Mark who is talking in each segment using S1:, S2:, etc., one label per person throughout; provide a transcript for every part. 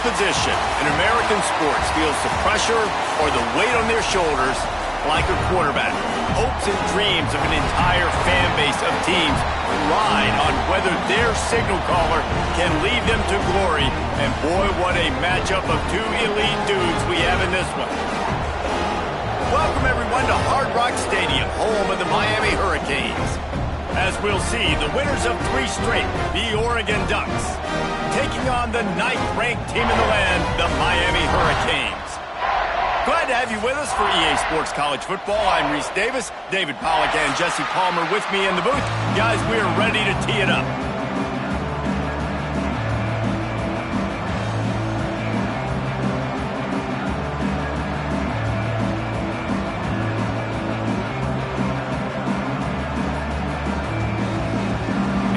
S1: position in American sports feels the pressure or the weight on their shoulders like a quarterback. Hopes and dreams of an entire fan base of teams ride on whether their signal caller can lead them to glory. And boy, what a matchup of two elite dudes we have in this one. Welcome everyone to Hard Rock Stadium, home of the Miami Hurricanes. As we'll see, the winners of 3 straight, the Oregon Ducks, taking on the 9th-ranked team in the land, the Miami Hurricanes. Glad to have you with us for EA Sports College Football. I'm Reese Davis, David Pollack and Jesse Palmer with me in the booth. Guys, we are ready to tee it up.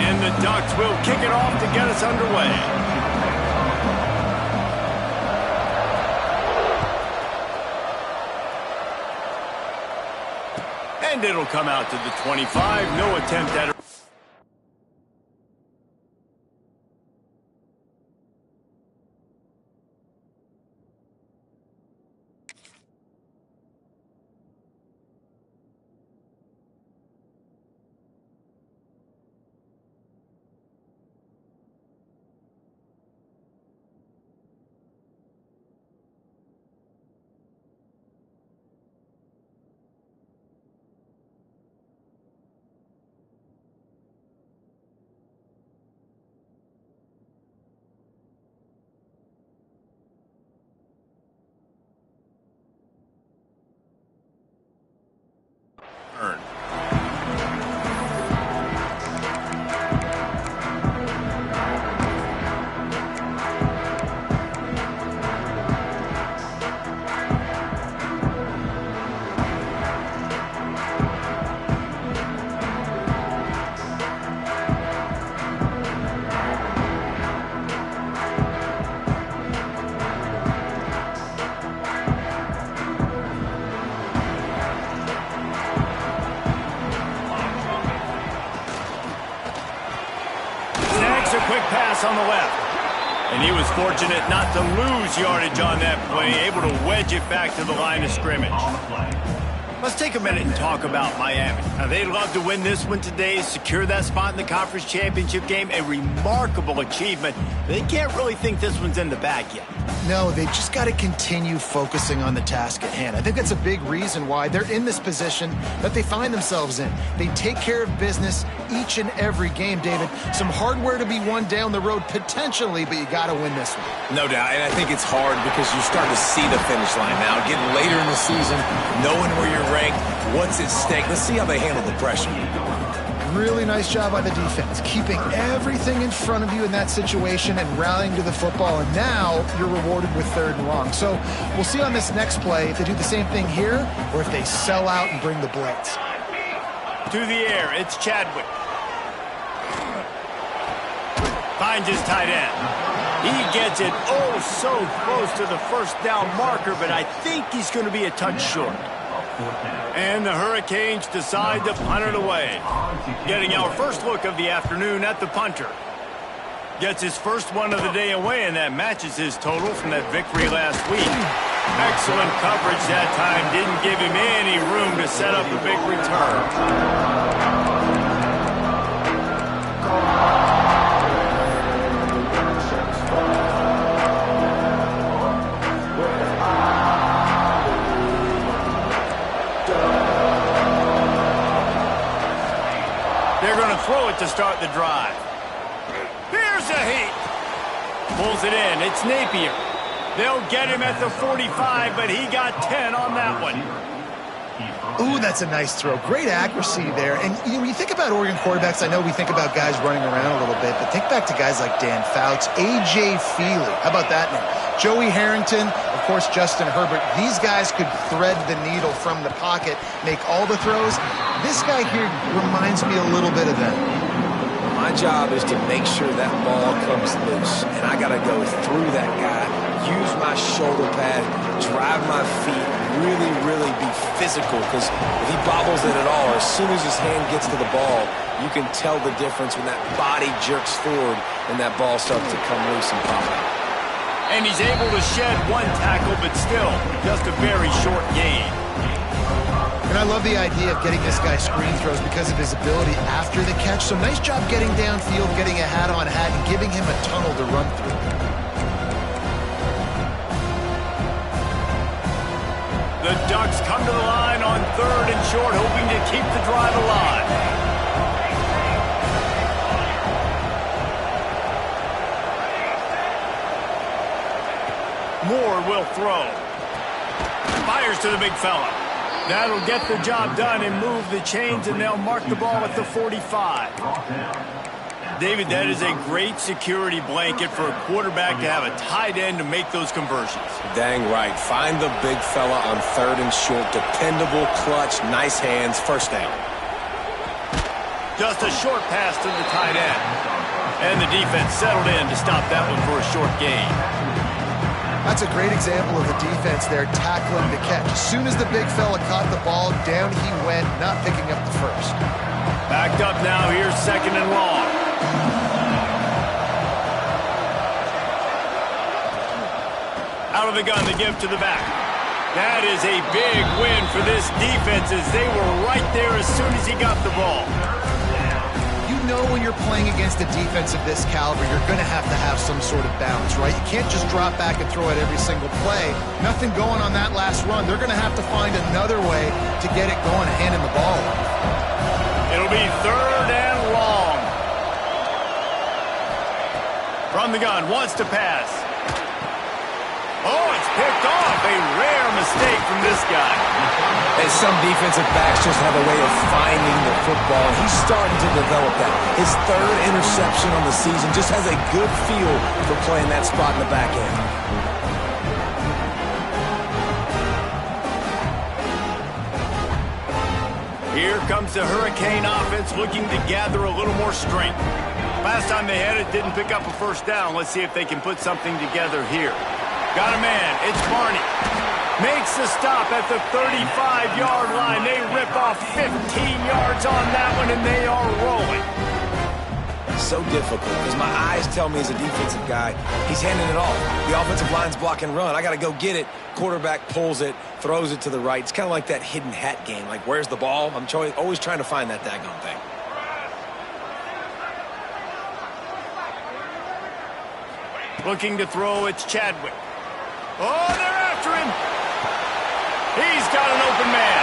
S1: And the Ducks will kick it off to get us underway. And it'll come out to the 25. No attempt at it. A quick pass on the left. And he was fortunate not to lose yardage on that play, able to wedge it back to the line of scrimmage. Let's take a minute and talk about Miami. Now, they'd love to win this one today, secure that spot in the conference championship game, a remarkable achievement. They can't really think this one's in the bag yet.
S2: No, they've just got to continue focusing on the task at hand. I think that's a big reason why they're in this position that they find themselves in. They take care of business each and every game, David. Some hardware to be won down the road potentially, but you got to win this one.
S3: No doubt, and I think it's hard because you start to see the finish line now. Getting later in the season, knowing where you're ranked, what's at stake. Let's see how they handle the pressure.
S2: Really nice job by the defense, keeping everything in front of you in that situation and rallying to the football, and now you're rewarded with 3rd and long. So we'll see on this next play if they do the same thing here or if they sell out and bring the blitz.
S1: To the air, it's Chadwick. Finds his tight end. He gets it oh so close to the first down marker, but I think he's going to be a touch short. And the Hurricanes decide to punt it away. Getting our first look of the afternoon at the punter. Gets his first one of the day away, and that matches his total from that victory last week. Excellent coverage that time. Didn't give him any room to set up a big return. Throw it to start the drive. Here's a heat. Pulls it in. It's Napier. They'll get him at the 45, but he got 10 on that one.
S2: Ooh, that's a nice throw. Great accuracy there. And when you think about Oregon quarterbacks, I know we think about guys running around a little bit, but think back to guys like Dan Fouts, A.J. Feely. How about that name? Joey Harrington, of course, Justin Herbert. These guys could thread the needle from the pocket, make all the throws. This guy here reminds me a little bit of that.
S3: My job is to make sure that ball comes loose, and I got to go through that guy, use my shoulder pad, drive my feet, really be physical, because if he bobbles it at all, as soon as his hand gets to the ball, you can tell the difference when that body jerks forward and that ball starts to come loose and pop out.
S1: And he's able to shed one tackle, but still just a very short gain.
S2: And I love the idea of getting this guy screen throws because of his ability after the catch. So nice job getting downfield, getting a hat-on-hat, and giving him a tunnel to run through.
S1: The Ducks come to the line on 3rd and short, hoping to keep the drive alive. Moore will throw. Fires to the big fella. That'll get the job done and move the chains, and they'll mark the ball at the 45. David, that is a great security blanket for a quarterback to have a tight end to make those conversions.
S3: Dang right. Find the big fella on 3rd and short. Dependable, clutch, nice hands, first down.
S1: Just a short pass to the tight end. And the defense settled in to stop that one for a short gain.
S2: That's a great example of the defense there tackling the catch. As soon as the big fella caught the ball, down he went, not picking up the first.
S1: Backed up now, here's 2nd and long. Out of the gun, the give to the back. That is a big win for this defense as they were right there as soon as he got the ball.
S2: You know when you're playing against a defense of this caliber, you're going to have some sort of balance, right? You can't just drop back and throw it every single play. Nothing going on that last run. They're going to have to find another way to get it going and handing the ball off.
S1: It'll be 3rd and long. From the gun, wants to pass. Oh, it's picked off. A rare mistake from this guy.
S3: And some defensive backs just have a way of finding the football. He's starting to develop that. His 3rd interception on the season just has a good feel for playing that spot in the back end.
S1: Here comes the Hurricane offense looking to gather a little more strength. Last time they had it, didn't pick up a first down. Let's see if they can put something together here. Got a man. It's Barney. Makes the stop at the 35-yard line. They rip off 15 yards on that one, and they are rolling.
S3: So difficult because my eyes tell me as a defensive guy, he's handing it off. The offensive line's block and run. I got to go get it. Quarterback pulls it, throws it to the right. It's kind of like that hidden hat game. Like, where's the ball? I'm always trying to find that daggone thing.
S1: Looking to throw, it's Chadwick. Oh, they're after him. He's got an open man.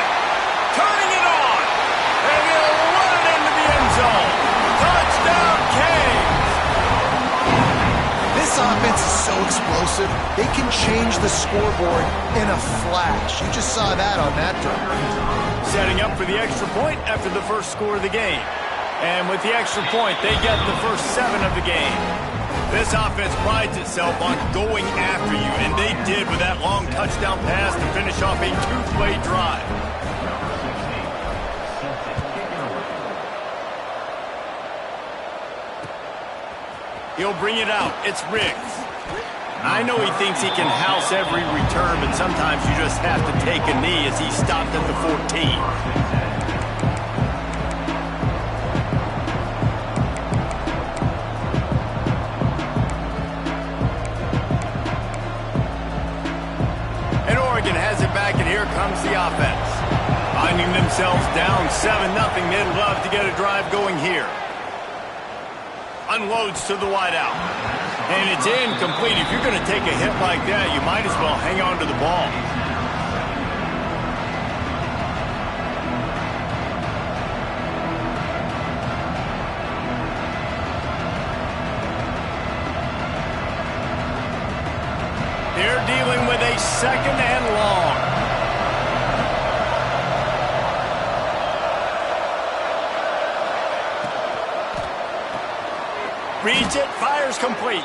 S1: Turning it on. And he'll run it into the end zone. Touchdown, Canes.
S2: This offense is so explosive, they can change the scoreboard in a flash. You just saw that on that drive.
S1: Setting up for the extra point after the first score of the game. And with the extra point, they get the first 7 of the game. This offense prides itself on going after you, and they did with that long touchdown pass to finish off a 2-play drive. He'll bring it out. It's Riggs. I know he thinks he can house every return, but sometimes you just have to take a knee as he stopped at the 14. Has it back, and here comes the offense. Finding themselves down 7-0. They'd love to get a drive going here. Unloads to the wideout. And it's incomplete. If you're going to take a hit like that, you might as well hang on to the ball. They're dealing with a 2nd and long. Reads it, fires complete.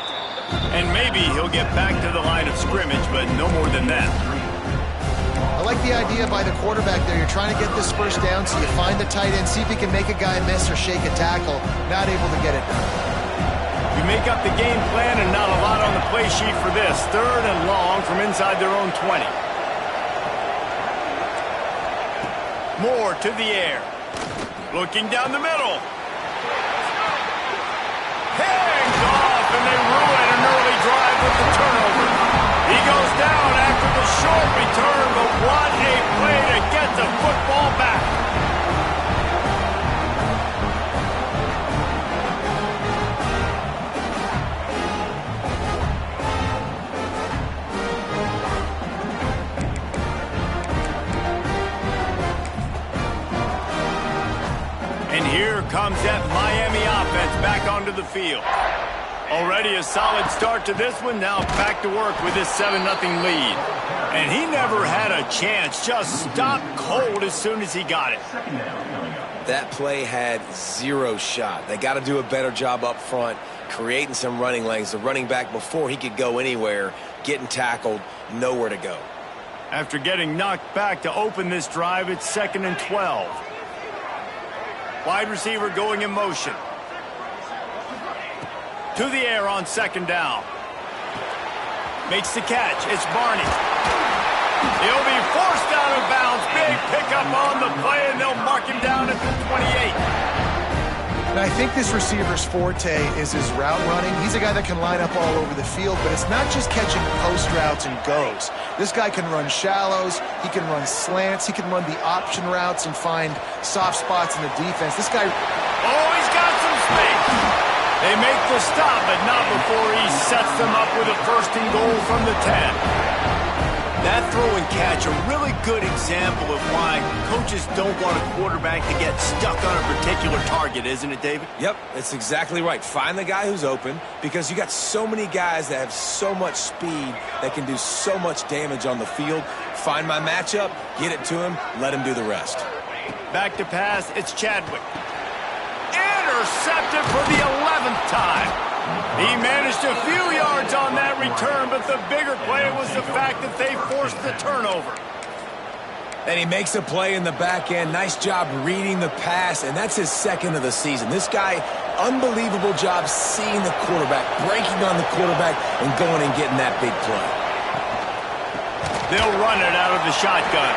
S1: And maybe he'll get back to the line of scrimmage, but no more than that.
S2: I like the idea by the quarterback there. You're trying to get this first down, so you find the tight end, see if he can make a guy miss or shake a tackle. Not able to get it done.
S1: You make up the game plan and not a lot on the play sheet for this. 3rd and long from inside their own 20. Moore to the air. Looking down the middle. Hands off, and they ruin an early drive with the turnover. onto the field. Already a solid start to this one. Now back to work with this 7-0 lead. And he never had a chance. Just stopped cold as soon as he got it.
S3: That play had zero shot. They got to do a better job up front, creating some running lanes. The running back, before he could go anywhere, getting tackled, nowhere to go.
S1: After getting knocked back to open this drive, it's 2nd and 12. Wide receiver going in motion. To the air on 2nd down. Makes the catch. It's Barney. He'll be forced out of bounds. Big pickup on the play, and they'll mark him down at the 28.
S2: And I think this receiver's forte is his route running. He's a guy that can line up all over the field, but it's not just catching post routes and goes. This guy can run shallows, he can run slants, he can run the option routes and find soft spots in the defense. This guy...
S1: Oh, he's got some space. They make the stop, but not before he sets them up with a 1st and goal from the 10. That throw and catch, a really good example of why coaches don't want a quarterback to get stuck on a particular target, isn't it, David?
S3: Yep, that's exactly right. Find the guy who's open, because you got so many guys that have so much speed that can do so much damage on the field. Find my matchup, get it to him, let him do the rest.
S1: Back to pass, it's Chadwick. Intercepted for the 11th time. He managed a few yards on that return, but the bigger play was the fact that they forced the turnover.
S3: And he makes a play in the back end. Nice job reading the pass, and that's his 2nd of the season. This guy, unbelievable job seeing the quarterback, breaking on the quarterback, and going and getting that big play.
S1: They'll run it out of the shotgun.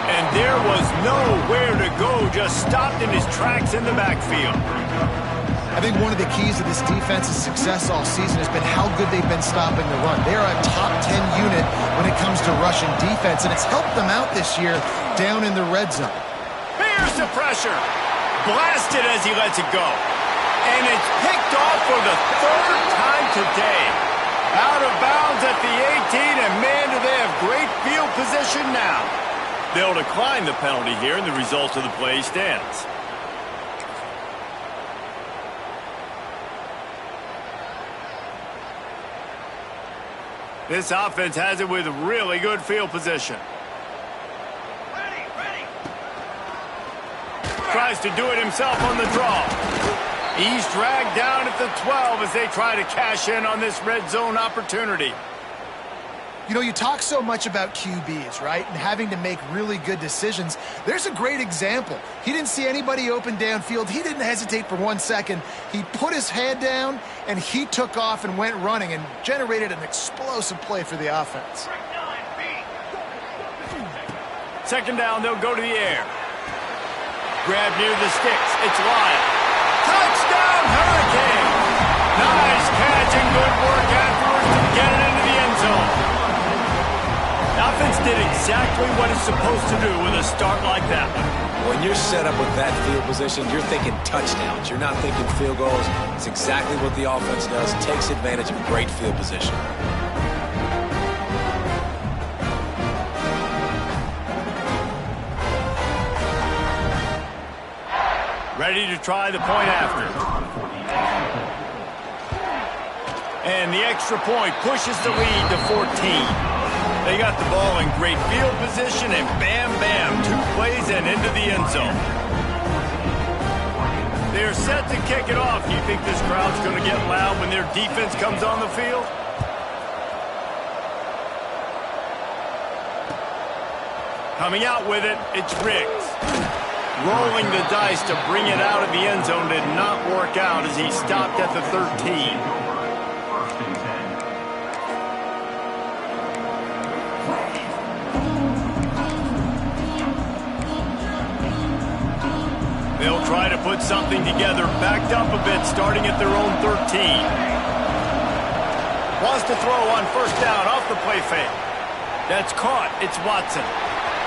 S1: And there was nowhere to go, just stopped in his tracks in the backfield.
S2: I think one of the keys to this defense's success all season has been how good they've been stopping the run. They are a top 10 unit when it comes to rushing defense, and it's helped them out this year down in the red zone.
S1: Here's the pressure. Blasted as he lets it go. And it's picked off for the 3rd time today. Out of bounds at the 18, and man, do they have great field position now. They'll decline the penalty here, and the result of the play stands. This offense has it with really good field position. Ready. Tries to do it himself on the draw. He's dragged down at the 12 as they try to cash in on this red zone opportunity.
S2: You know, you talk so much about QBs, right, and having to make really good decisions. There's a great example. He didn't see anybody open downfield. He didn't hesitate for 1 second. He put his head down, and he took off and went running and generated an explosive play for the offense.
S1: 2nd down, they'll go to the air. Grab near the sticks. It's Lyle. Touchdown, Hurricane! Nice catch and good work afterwards to get it into the end zone. The offense did exactly what it's supposed to do with a start like that one.
S3: When you're set up with that field position, you're thinking touchdowns. You're not thinking field goals. It's exactly what the offense does. Takes advantage of great field position.
S1: Ready to try the point after. And the extra point pushes the lead to 14. They got the ball in great field position, and bam, bam, 2 plays and into the end zone. They're set to kick it off. You think this crowd's going to get loud when their defense comes on the field? Coming out with it, it's Riggs. Rolling the dice to bring it out of the end zone did not work out as he stopped at the 13. They'll try to put something together, backed up a bit, starting at their own 13. Wants to throw on 1st down off the play fake. That's caught. It's Watson.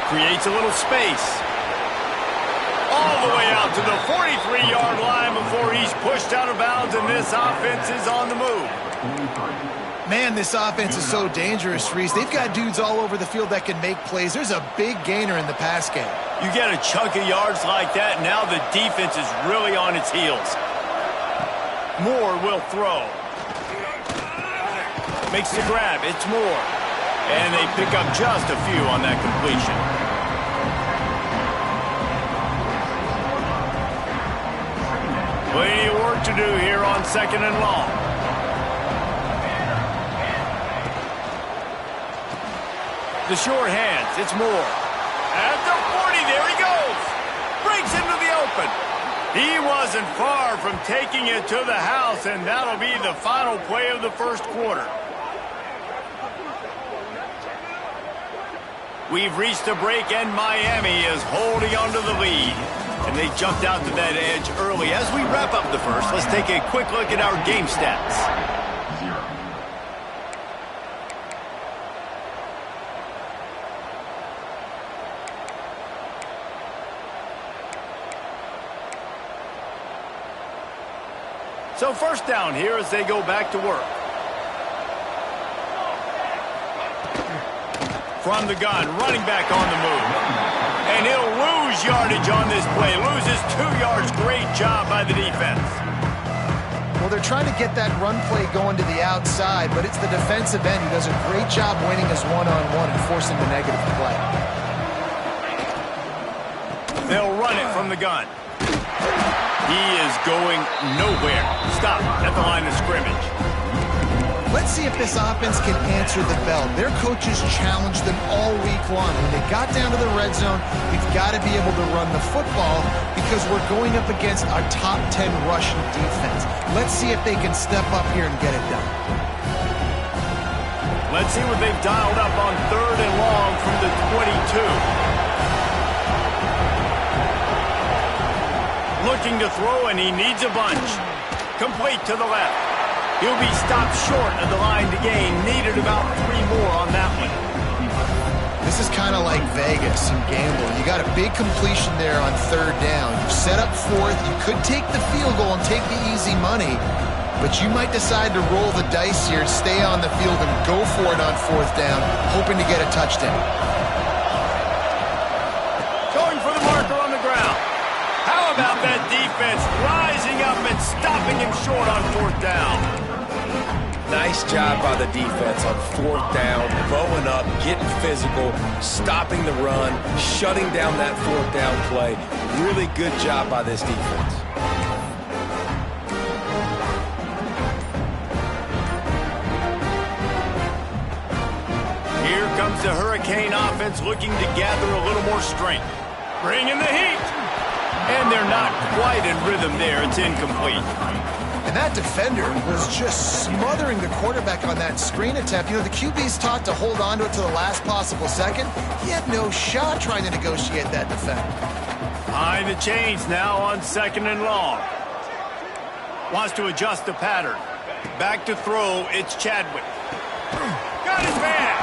S1: Creates a little space. All the way out to the 43-yard line before he's pushed out of bounds, and this offense is on the move.
S2: Man, this offense is so dangerous, Reese. They've got dudes all over the field that can make plays. There's a big gainer in the pass game.
S1: You get a chunk of yards like that, now the defense is really on its heels. Moore will throw. Makes the grab. It's Moore. And they pick up just a few on that completion. Plenty of work to do here on 2nd and long. The short hands. It's Moore. At the 40, there he goes. Breaks into the open. He wasn't far from taking it to the house, and that'll be the final play of the first quarter. We've reached a break, and Miami is holding on to the lead. And they jumped out to that edge early. As we wrap up the first, let's take a quick look at our game stats. So first down here as they go back to work. From the gun, running back on the move. And he'll lose yardage on this play. Loses 2 yards. Great job by the defense.
S2: Well, they're trying to get that run play going to the outside, but it's the defensive end who does a great job winning his one-on-one and forcing the negative play.
S1: They'll run it from the gun. He is going nowhere. Stop at the line of scrimmage.
S2: Let's see if this offense can answer the bell. Their coaches challenged them all week long. When they got down to the red zone, we've got to be able to run the football because we're going up against our top 10 rushing defense. Let's see if they can step up here and get it done.
S1: Let's see what they've dialed up on 3rd and long from the 22. Looking to throw, and he needs a bunch. Complete to the left. He'll be stopped short of the line to gain. Needed about 3 more on that one.
S2: This is kind of like Vegas and gambling. You got a big completion there on 3rd down. You set up 4th. You could take the field goal and take the easy money, but you might decide to roll the dice here, stay on the field, and go for it on 4th down, hoping to get a touchdown.
S1: Going for the marker on the ground. How about that defense rising up and stopping him short on 4th down?
S3: Nice job by the defense on 4th down, bowing up, getting physical, stopping the run, shutting down that 4th down play. Really good job by this defense.
S1: Here comes the Hurricane offense looking to gather a little more strength. Bringing the heat. And they're not quite in rhythm there. It's incomplete.
S2: And that defender was just smothering the quarterback on that screen attempt. You know, the QB's taught to hold on to it to the last possible second. He had no shot trying to negotiate that defender.
S1: Behind the chains now on 2nd and long. Wants to adjust the pattern. Back to throw, it's Chadwick. Got his man.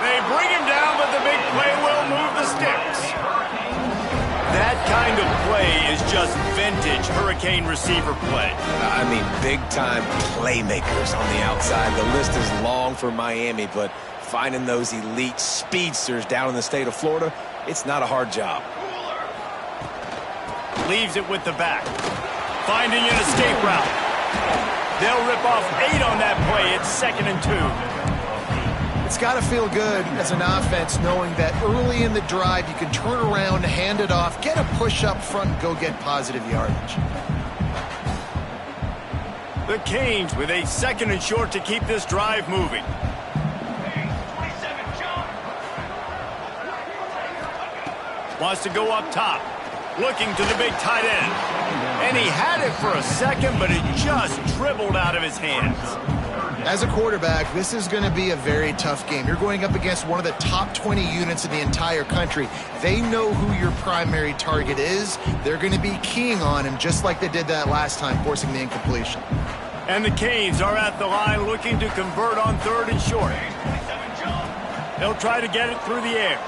S1: They bring him down, but the big play will move the sticks. That kind of play is just vintage Hurricane receiver play.
S3: I mean, big-time playmakers on the outside. The list is long for Miami, but finding those elite speedsters down in the state of Florida, it's not a hard job.
S1: Leaves it with the back. Finding an escape route. They'll rip off 8 on that play. It's 2nd and 2.
S2: It's got to feel good as an offense knowing that early in the drive you can turn around, hand it off, get a push up front, and go get positive yardage.
S1: The Canes with a 2nd and short to keep this drive moving. Wants to go up top. Looking to the big tight end. And he had it for a second, but it just dribbled out of his hands.
S2: As a quarterback, this is going to be a very tough game. You're going up against one of the top 20 units in the entire country. They know who your primary target is. They're going to be keying on him just like they did that last time, forcing the incompletion.
S1: And the Canes are at the line looking to convert on 3rd and short. They'll try to get it through the air.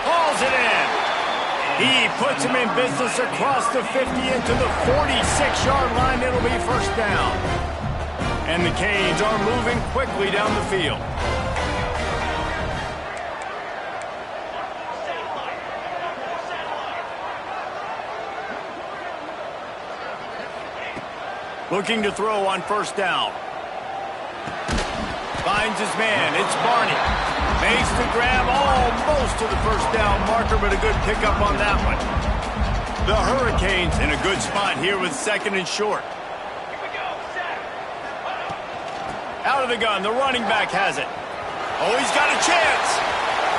S1: Hauls it in. He puts him in business across the 50 into the 46-yard line. It'll be 1st down. And the Canes are moving quickly down the field. Looking to throw on first down. Finds his man. It's Barney. Makes the grab almost to the first down marker, but a good pickup on that one. The Hurricanes in a good spot here with second and short. Out of the gun, the running back has it. Oh, he's got a chance.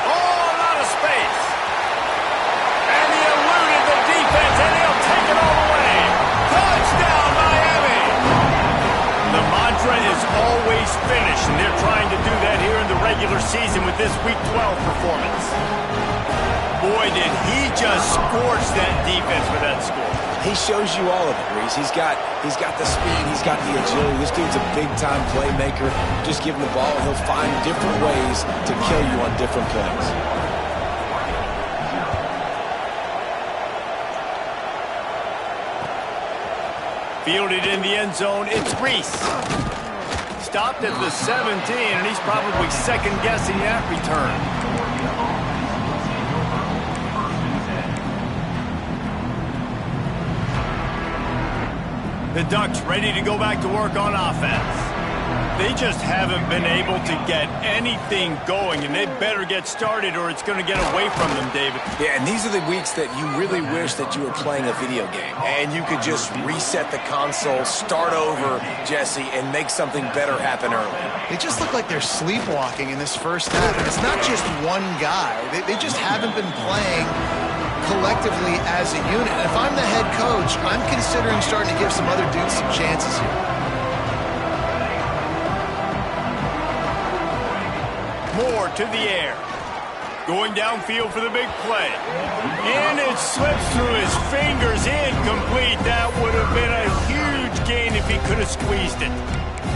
S1: Oh, a lot of space. And he eluded the defense, and he'll take it all the way. Touchdown, Miami. The mantra is always finish, and they're trying to do that here in the regular season with this Week 12 performance. Boy, did he just scorch that defense with that score.
S3: He shows you all of it, Reese. He's got the speed. He's got the agility. This dude's a big-time playmaker. Just give him the ball, and he'll find different ways to kill you on different plays.
S1: Fielded in the end zone, it's Reese. Stopped at the 17, and he's probably second-guessing that return. The Ducks ready to go back to work on offense. They just haven't been able to get anything going, and they better get started or it's going to get away from them, David.
S3: Yeah, and these are the weeks that you really wish that you were playing a video game and you could just reset the console, start over, Jesse, and make something better happen early.
S2: They just look like they're sleepwalking in this first half, and it's not just one guy. They just haven't been playing collectively as a unit. And if I'm the head coach, I'm considering starting to give some other dudes some chances here.
S1: Moore to the air. Going downfield for the big play. And it slips through his fingers, incomplete. That would have been a huge gain if he could have squeezed it.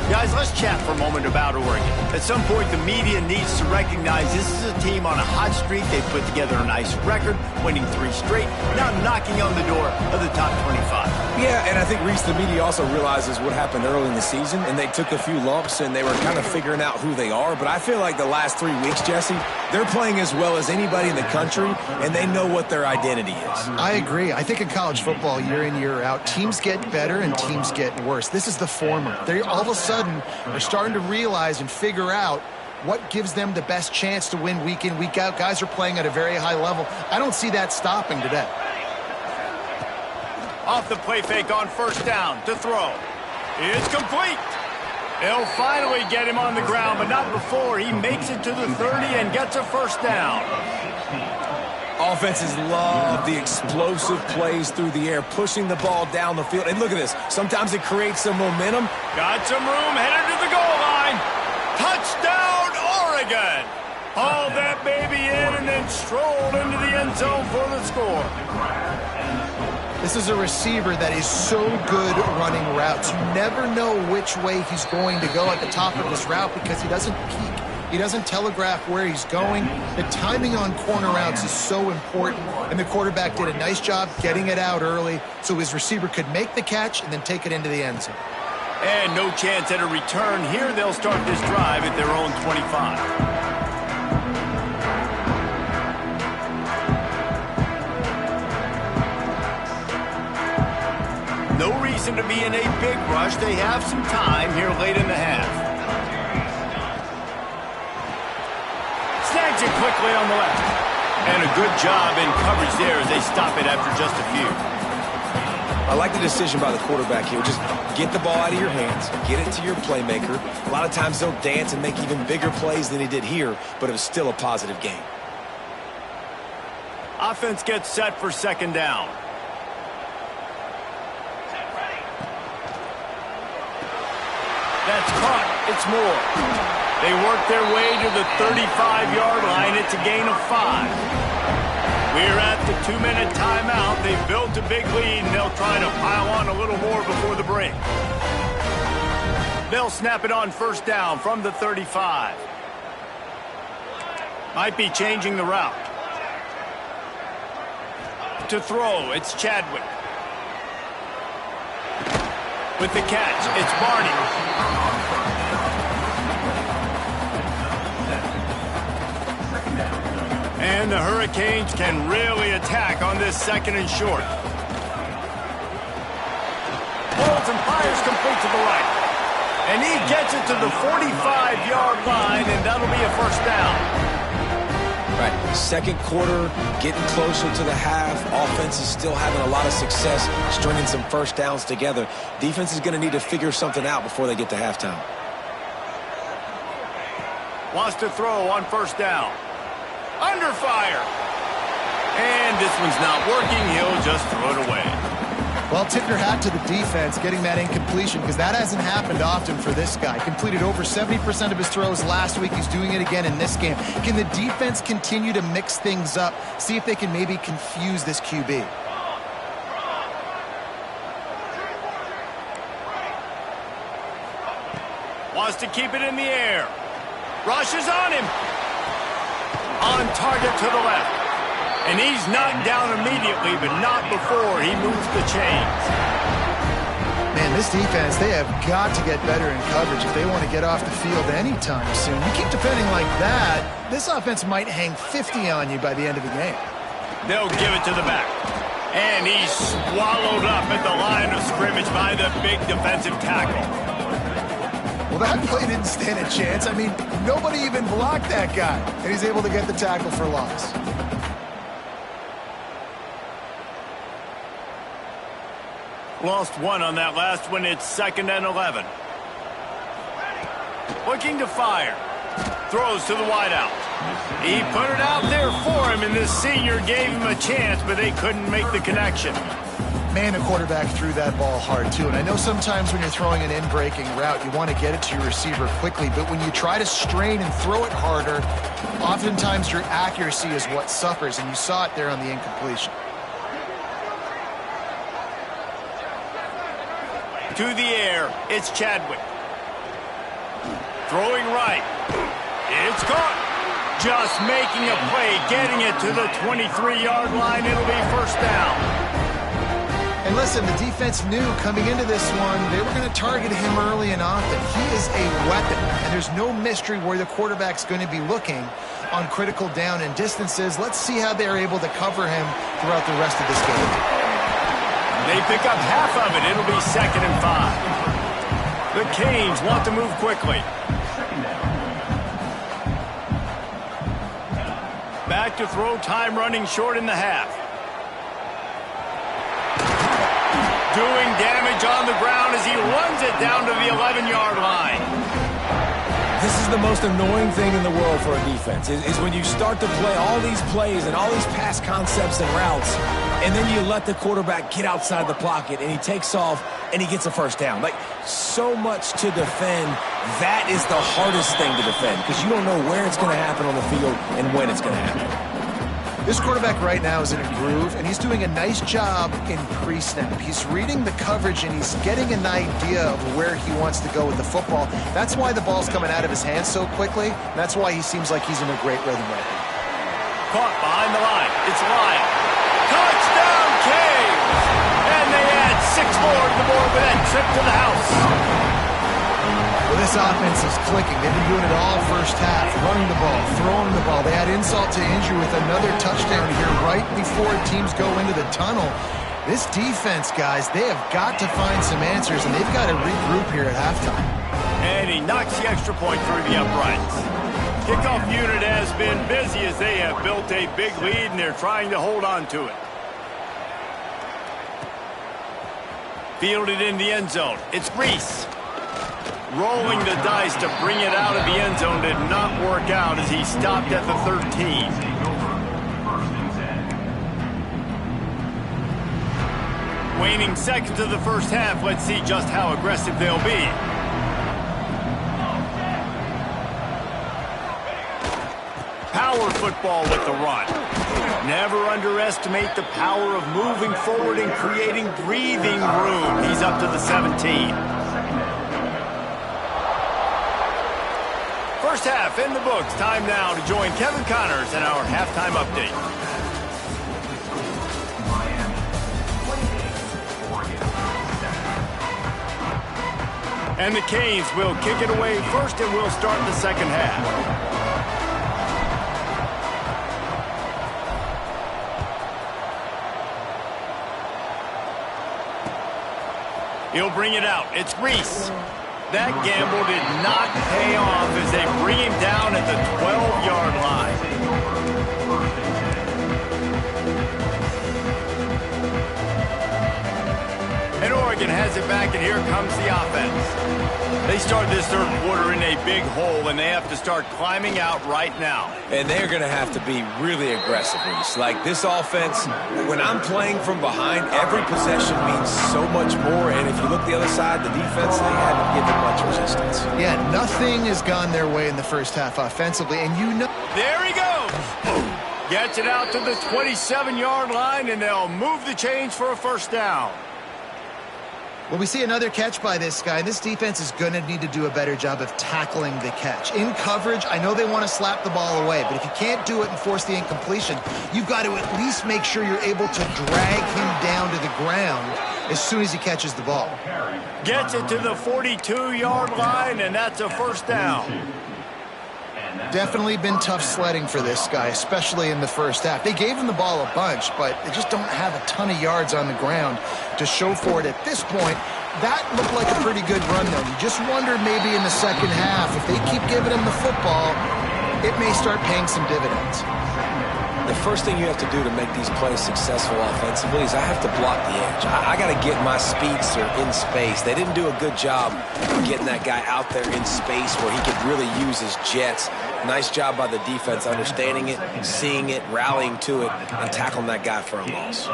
S1: Guys, let's chat for a moment about Oregon. At some point, the media needs to recognize this is a team on a hot streak. They put together a nice record, winning 3 straight, now knocking on the door of the top 25.
S3: Yeah, and I think, Reese, the media also realizes what happened early in the season, and they took a few lumps, and they were kind of figuring out who they are. But I feel like the last 3 weeks, Jesse, they're playing as well as anybody in the country, and they know what their identity is.
S2: I agree. I think in college football, year in, year out, teams get better and teams get worse. This is the former. They all of a sudden are starting to realize and figure out what gives them the best chance to win week in, week out. Guys are playing at a very high level. I don't see that stopping today.
S1: Off the play fake on first down to throw. It's complete. They'll finally get him on the ground, but not before he makes it to the 30 and gets a first down.
S3: Offenses love the explosive plays through the air, pushing the ball down the field. And look at this. Sometimes it creates some momentum.
S1: Got some room, headed to the goal line. Touchdown, Oregon. Hauled that baby in and then strolled into the end zone for the score.
S2: This is a receiver that is so good running routes. You never know which way he's going to go at the top of his route because he doesn't peek. He doesn't telegraph where he's going. The timing on corner routes is so important, and the quarterback did a nice job getting it out early so his receiver could make the catch and then take it into the end zone.
S1: And no chance at a return here. They'll start this drive at their own 25. No reason to be in a big rush. They have some time here late in the half. Snags it quickly on the left. And a good job in coverage there as they stop it after just a few.
S3: I like the decision by the quarterback here. Just get the ball out of your hands, get it to your playmaker. A lot of times they'll dance and make even bigger plays than he did here, but it was still a positive game.
S1: Offense gets set for second down. That's caught. It's Moore. They work their way to the 35-yard line. It's a gain of 5. We're at the 2-minute timeout. They've built a big lead, and they'll try to pile on a little more before the break. They'll snap it on first down from the 35. Might be changing the route. To throw, it's Chadwick. With the catch, it's Barney. And the Hurricanes can really attack on this second and short. Holds and fires. fires complete to the right. And he gets it to the 45-yard line, and that'll be a first down.
S3: Right, second quarter, getting closer to the half. Offense is still having a lot of success stringing some first downs together. Defense is going to need to figure something out before they get to halftime.
S1: Wants to throw on first down. Under fire. And this one's not working. He'll just throw it away.
S2: Well, tip your hat to the defense getting that incompletion, because that hasn't happened often for this guy. Completed over 70% of his throws last week. He's doing it again in this game. Can the defense continue to mix things up? See if they can maybe confuse this QB.
S1: Wants to keep it in the air. Rushes on him. On target to the left. And he's knocked down immediately, but not before he moves the chains.
S2: Man, this defense, they have got to get better in coverage if they want to get off the field anytime soon. You keep defending like that, this offense might hang 50 on you by the end of the game.
S1: They'll give it to the back. And he's swallowed up at the line of scrimmage by the big defensive tackle.
S2: Well, that play didn't stand a chance. I mean, nobody even blocked that guy. And he's able to get the tackle for loss.
S1: Lost one on that last one. It's 2nd and 11. Looking to fire. Throws to the wideout. He put it out there for him, and this senior gave him a chance, but they couldn't make the connection.
S2: Man, the quarterback threw that ball hard, too. And I know sometimes when you're throwing an in-breaking route, you want to get it to your receiver quickly. But when you try to strain and throw it harder, oftentimes your accuracy is what suffers, and you saw it there on the incompletion.
S1: To the air, it's Chadwick. Throwing right. It's caught. Just making a play, getting it to the 23-yard line. It'll be first down.
S2: And listen, the defense knew coming into this one, they were going to target him early and often. He is a weapon, and there's no mystery where the quarterback's going to be looking on critical down and distances. Let's see how they're able to cover him throughout the rest of this game.
S1: They pick up half of it. It'll be 2nd and 5. The Canes want to move quickly. Back to throw, time running short in the half. Doing damage on the ground as he runs it down to the 11-yard line.
S3: This is the most annoying thing in the world for a defense, is when you start to play all these plays and all these pass concepts and routes, and then you let the quarterback get outside the pocket, and he takes off, and he gets a first down. Like, so much to defend. That is the hardest thing to defend, because you don't know where it's going to happen on the field and when it's going to happen.
S2: This quarterback right now is in a groove, and he's doing a nice job in pre-snap. He's reading the coverage, and he's getting an idea of where he wants to go with the football. That's why the ball's coming out of his hands so quickly. And that's why he seems like he's in a great rhythm right now.
S1: Caught behind the line. It's Lyle. Touchdown, Canes! And they add 6 more to the board with that trip to the house.
S2: Well, this offense is clicking. They've been doing it all first half, running the ball, throwing the ball. They add insult to injury with another touchdown here right before teams go into the tunnel. This defense, guys, they have got to find some answers, and they've got to regroup here at halftime.
S1: And he knocks the extra point through the uprights. Kickoff unit has been busy as they have built a big lead, and they're trying to hold on to it. Fielded in the end zone. It's Reese. Rolling the dice to bring it out of the end zone did not work out as he stopped at the 13. Waning seconds of the first half. Let's see just how aggressive they'll be. Power football with the run. Never underestimate the power of moving forward and creating breathing room. He's up to the 17. First half in the books. Time now to join Kevin Connors in our halftime update. And the Canes will kick it away first, and we'll start the second half. He'll bring it out. It's Reese. That gamble did not pay off as they bring him down at the 12-yard line. And Oregon has it back, and here comes the offense. They start this third quarter in a big hole, and they have to start climbing out right now.
S3: And they're going to have to be really aggressive, Reese. Like this offense, when I'm playing from behind, every possession means so much more. And if you look the other side, the defense, they haven't given much resistance.
S2: Yeah, nothing has gone their way in the first half offensively, and you know.
S1: There he goes. Gets it out to the 27-yard line, and they'll move the chains for a first down.
S2: Well, we see another catch by this guy. This defense is going to need to do a better job of tackling the catch. In coverage, I know they want to slap the ball away, but if you can't do it and force the incompletion, you've got to at least make sure you're able to drag him down to the ground as soon as he catches the ball.
S1: Gets it to the 42-yard line, and that's a first down.
S2: Definitely been tough sledding for this guy, especially in the first half. They gave him the ball a bunch, but they just don't have a ton of yards on the ground to show for it at this point. That looked like a pretty good run, though. You just wonder maybe in the second half, if they keep giving him the football, it may start paying some dividends.
S3: The first thing you have to do to make these plays successful offensively is I have to block the edge. I got to get my speedster in space. They didn't do a good job of getting that guy out there in space where he could really use his jets. Nice job by the defense understanding it, seeing it, rallying to it, and tackling that guy for a loss.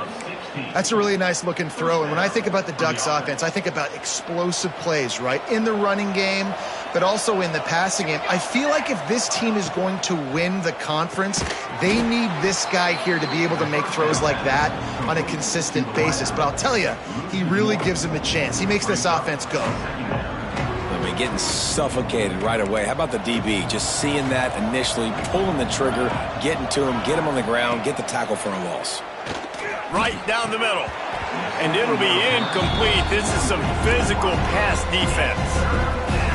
S2: That's a really nice looking throw. And when I think about the Ducks offense, I think about explosive plays, right? In the running game, but also in the passing game. I feel like if this team is going to win the conference, they need this guy here to be able to make throws like that on a consistent basis. But I'll tell you, he really gives him a chance. He makes this offense go.
S3: Getting suffocated right away. How about the DB? Just seeing that initially, pulling the trigger, getting to him, get him on the ground, get the tackle for a loss.
S1: Right down the middle. And it'll be incomplete. This is some physical pass defense.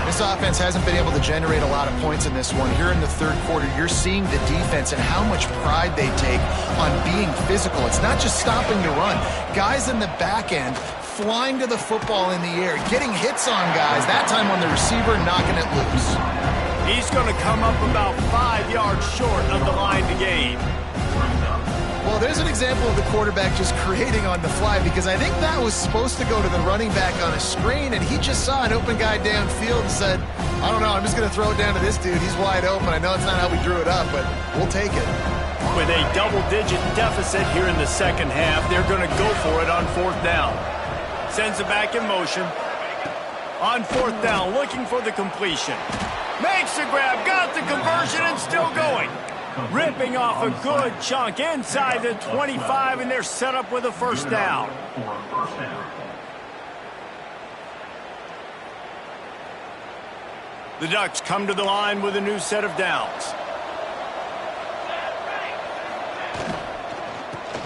S2: This offense hasn't been able to generate a lot of points in this one. Here in the third quarter, you're seeing the defense and how much pride they take on being physical. It's not just stopping the run. Guys in the back end flying to the football in the air, getting hits on guys, that time on the receiver, knocking it loose.
S1: He's going to come up about 5 yards short of the line to gain.
S2: Well, there's an example of the quarterback just creating on the fly, because I think that was supposed to go to the running back on a screen, and he just saw an open guy downfield and said, I don't know, I'm just going to throw it down to this dude. He's wide open. I know it's not how we drew it up, but we'll take it.
S1: With a double-digit deficit here in the second half, they're going to go for it on fourth down. Sends it back in motion. On fourth down, looking for the completion. Makes the grab, got the conversion, and still going. Ripping off a good chunk inside the 25, and they're set up with a first down. The Ducks come to the line with a new set of downs.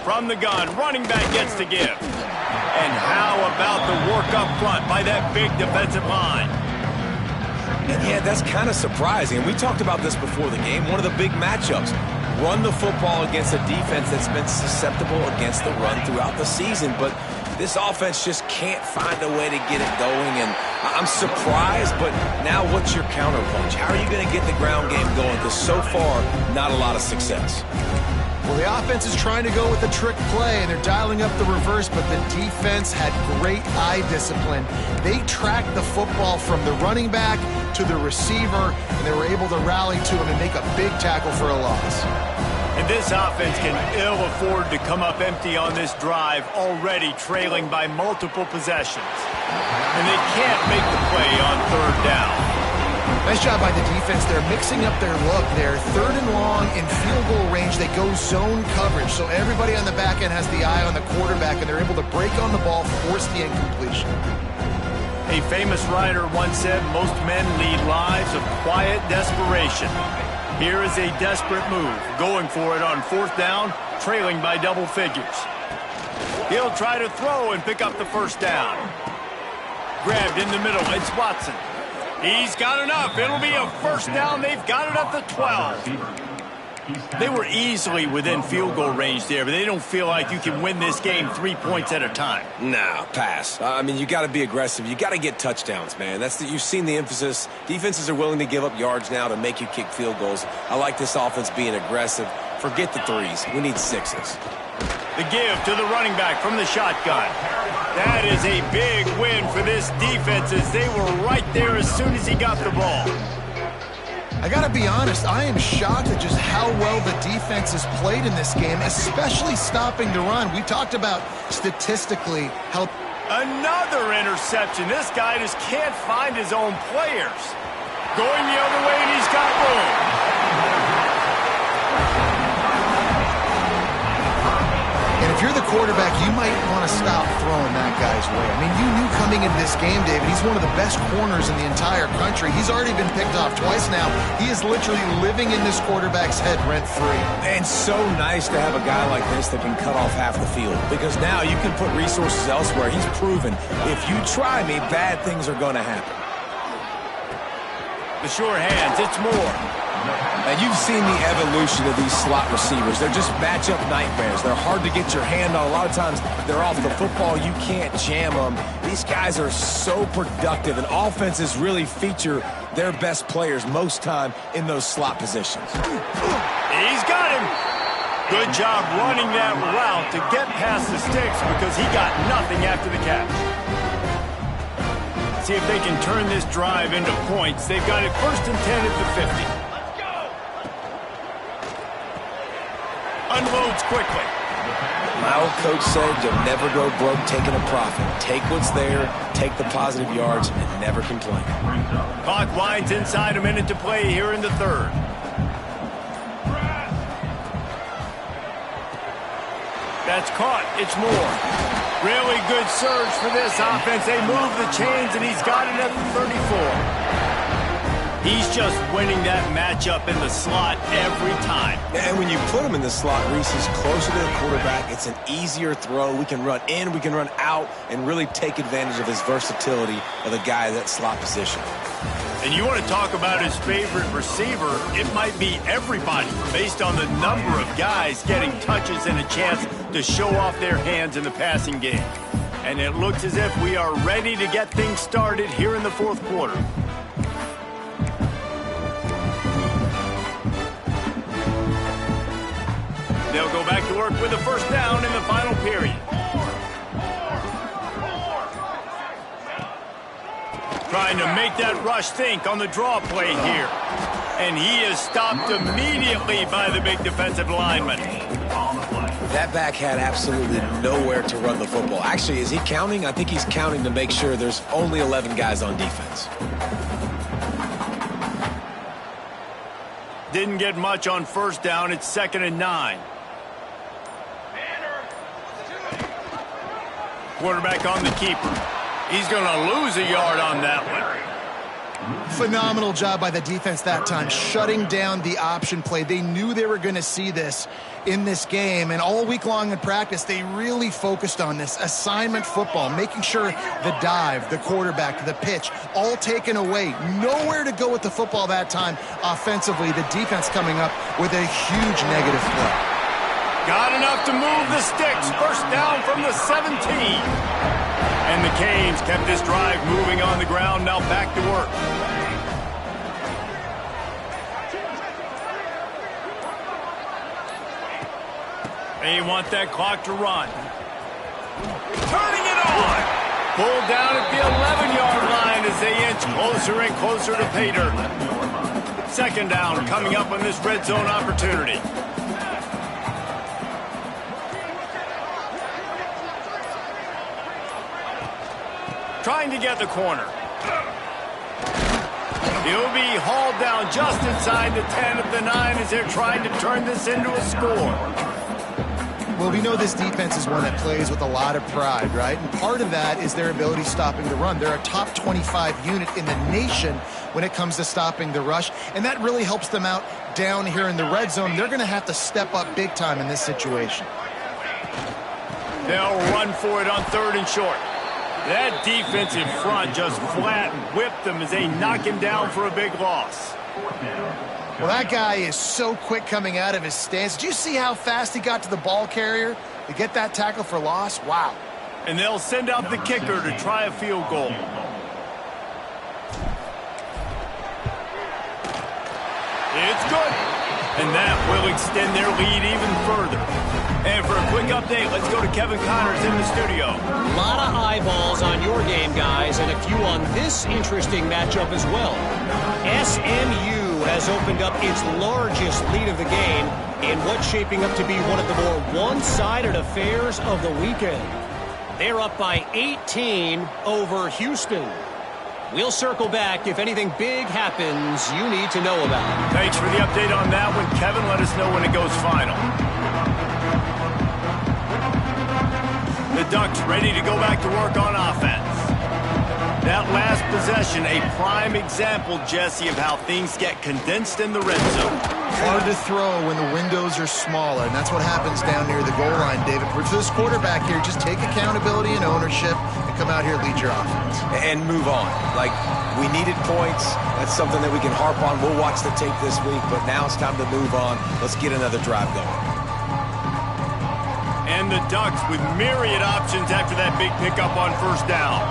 S1: From the gun, running back gets to give. And how about the work up front by that big defensive line?
S3: And yeah, that's kind of surprising. And we talked about this before the game. One of the big matchups. Run the football against a defense that's been susceptible against the run throughout the season. But this offense just can't find a way to get it going. And I'm surprised, but now what's your counterpunch? How are you going to get the ground game going? Because so far, not a lot of success.
S2: Well, the offense is trying to go with a trick play, and they're dialing up the reverse, but the defense had great eye discipline. They tracked the football from the running back to the receiver, and they were able to rally to him and make a big tackle for a loss.
S1: And this offense can ill afford to come up empty on this drive, already trailing by multiple possessions. And they can't make the play on third down.
S2: Nice job by the defense. They're mixing up their look. They're third and long in field goal range. They go zone coverage, so everybody on the back end has the eye on the quarterback, and they're able to break on the ball, force the incompletion.
S1: A famous writer once said, most men lead lives of quiet desperation. Here is a desperate move, going for it on fourth down, trailing by double figures. He'll try to throw and pick up the first down. Grabbed in the middle, it's Watson. He's got enough. It'll be a first down. They've got it at the 12. They were easily within field goal range there, but they don't feel like you can win this game 3 points at a time.
S3: Nah, pass. I mean, you got to be aggressive. You got to get touchdowns, man. You've seen the emphasis. Defenses are willing to give up yards now to make you kick field goals. I like this offense being aggressive. Forget the threes. We need sixes.
S1: The give to the running back from the shotgun. That is a big win for this defense as they were right there as soon as he got the ball.
S2: I got to be honest, I am shocked at just how well the defense has played in this game, especially stopping the run. We talked about statistically how...
S1: Another interception. This guy just can't find his own players. Going the other way, and he's got room.
S2: And if you're the quarterback, you might want to stop throwing that guy's way. I mean, you knew coming into this game, David, he's one of the best corners in the entire country. He's already been picked off twice now. He is literally living in this quarterback's head rent-free.
S3: And so nice to have a guy like this that can cut off half the field, because now you can put resources elsewhere. He's proven if you try me, bad things are going to happen.
S1: The sure hands, it's Moore.
S3: And you've seen the evolution of these slot receivers. They're just matchup nightmares. They're hard to get your hand on. A lot of times they're off the football. You can't jam them. These guys are so productive, and offenses really feature their best players most time in those slot positions.
S1: He's got him. Good job running that route to get past the sticks because he got nothing after the catch. See if they can turn this drive into points. They've got it 1st and 10 at the 50. Unloads quickly.
S3: My old coach said you'll never go broke taking a profit. Take what's there, take the positive yards, and never complain.
S1: Clock winds inside, a minute to play here in the 3rd. That's caught. It's Moore. Really good surge for this offense. They move the chains, and he's got it at the 34. He's just winning that matchup in the slot every time.
S3: And when you put him in the slot, Reese is closer to the quarterback. It's an easier throw. We can run in, we can run out, and really take advantage of his versatility of the guy in that slot position.
S1: And you want to talk about his favorite receiver, it might be everybody based on the number of guys getting touches and a chance to show off their hands in the passing game. And it looks as if we are ready to get things started here in the 4th quarter. They'll go back to work with a 1st down in the final period. Trying to make that rush think on the draw play here. And he is stopped immediately by the big defensive lineman.
S3: That back had absolutely nowhere to run the football. Actually, is he counting? I think he's counting to make sure there's only 11 guys on defense.
S1: Didn't get much on 1st down. It's 2nd and 9. Quarterback on the keeper. He's going to lose a yard on that one.
S2: Phenomenal job by the defense that time, shutting down the option play. They knew they were going to see this in this game, and all week long in practice, they really focused on this assignment football, making sure the dive, the quarterback, the pitch, all taken away. Nowhere to go with the football that time offensively. The defense coming up with a huge negative play.
S1: Got enough to move the sticks. 1st down from the 17. And the Canes kept this drive moving on the ground. Now back to work. They want that clock to run. Turning it on. Pulled down at the 11-yard line as they inch closer and closer to pay dirt. 2nd down coming up on this red zone opportunity. Trying to get the corner. He'll be hauled down just inside the 10 of the 9 as they're trying to turn this into a score.
S2: Well, we know this defense is one that plays with a lot of pride, right? And part of that is their ability stopping the run. They're a top 25 unit in the nation when it comes to stopping the rush, and that really helps them out down here in the red zone. They're going to have to step up big time in this situation.
S1: They'll run for it on 3rd and short. That defense in front just flat whipped them as they knock him down for a big loss.
S2: Well, that guy is so quick coming out of his stance. Did you see how fast he got to the ball carrier to get that tackle for loss? Wow.
S1: And they'll send out the kicker to try a field goal. It's good. And that will extend their lead even further. And for a quick update, let's go to Kevin Connors in the studio.
S4: A lot of eyeballs on your game, guys, and a few on this interesting matchup as well. SMU has opened up its largest lead of the game in what's shaping up to be one of the more one-sided affairs of the weekend. They're up by 18 over Houston. We'll circle back if anything big happens you need to know about.
S1: Thanks for the update on that one, Kevin. Let us know when it goes final. The Ducks ready to go back to work on offense. That last possession, a prime example, Jesse, of how things get condensed in the red zone.
S2: Hard to throw when the windows are smaller, and that's what happens down near the goal line, David. For this quarterback here, just take accountability and ownership and come out here and lead your offense.
S3: And move on. Like, we needed points. That's something that we can harp on. We'll watch the tape this week, but now it's time to move on. Let's get another drive going.
S1: And the Ducks with myriad options after that big pickup on first down.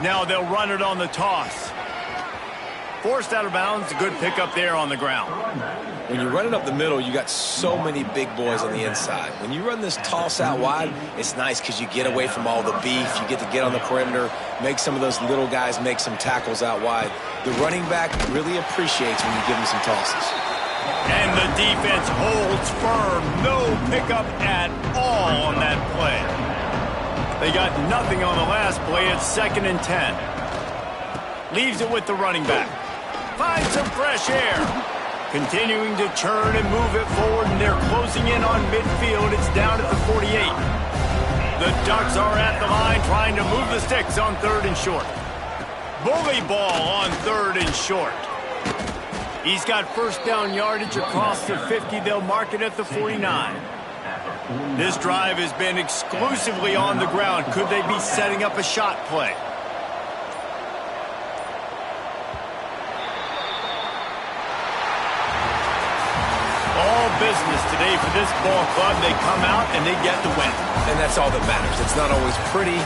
S1: Now they'll run it on the toss. Forced out of bounds, a good pickup there on the ground.
S3: When you run it up the middle, you got so many big boys on the inside. When you run this toss out wide, it's nice because you get away from all the beef. You get to get on the perimeter, make some of those little guys make some tackles out wide. The running back really appreciates when you give him some tosses.
S1: And the defense holds firm. No pickup at all on that play. They got nothing on the last play. It's 2nd and 10. Leaves it with the running back. Finds some fresh air. Continuing to turn and move it forward, and they're closing in on midfield. It's down at the 48. The Ducks are at the line trying to move the sticks on 3rd and short. Bully ball on 3rd and short. He's got first down yardage across the 50. They'll mark it at the 49. This drive has been exclusively on the ground. Could they be setting up a shot play? All business today for this ball club. They come out and they get the win.
S3: And that's all that matters. It's not always pretty.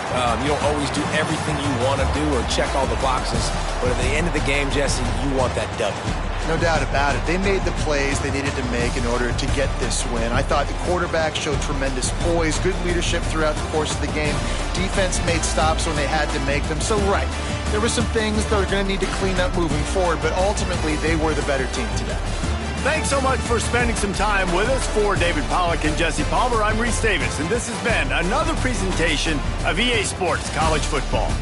S3: You don't always do everything you want to do or check all the boxes. But at the end of the game, Jesse, you want that W.
S2: No doubt about it. They made the plays they needed to make in order to get this win. I thought the quarterback showed tremendous poise, good leadership throughout the course of the game. Defense made stops when they had to make them. So, right, there were some things that are going to need to clean up moving forward, but ultimately they were the better team today.
S1: Thanks so much for spending some time with us. For David Pollack and Jesse Palmer, I'm Reese Davis, and this has been another presentation of EA Sports College Football.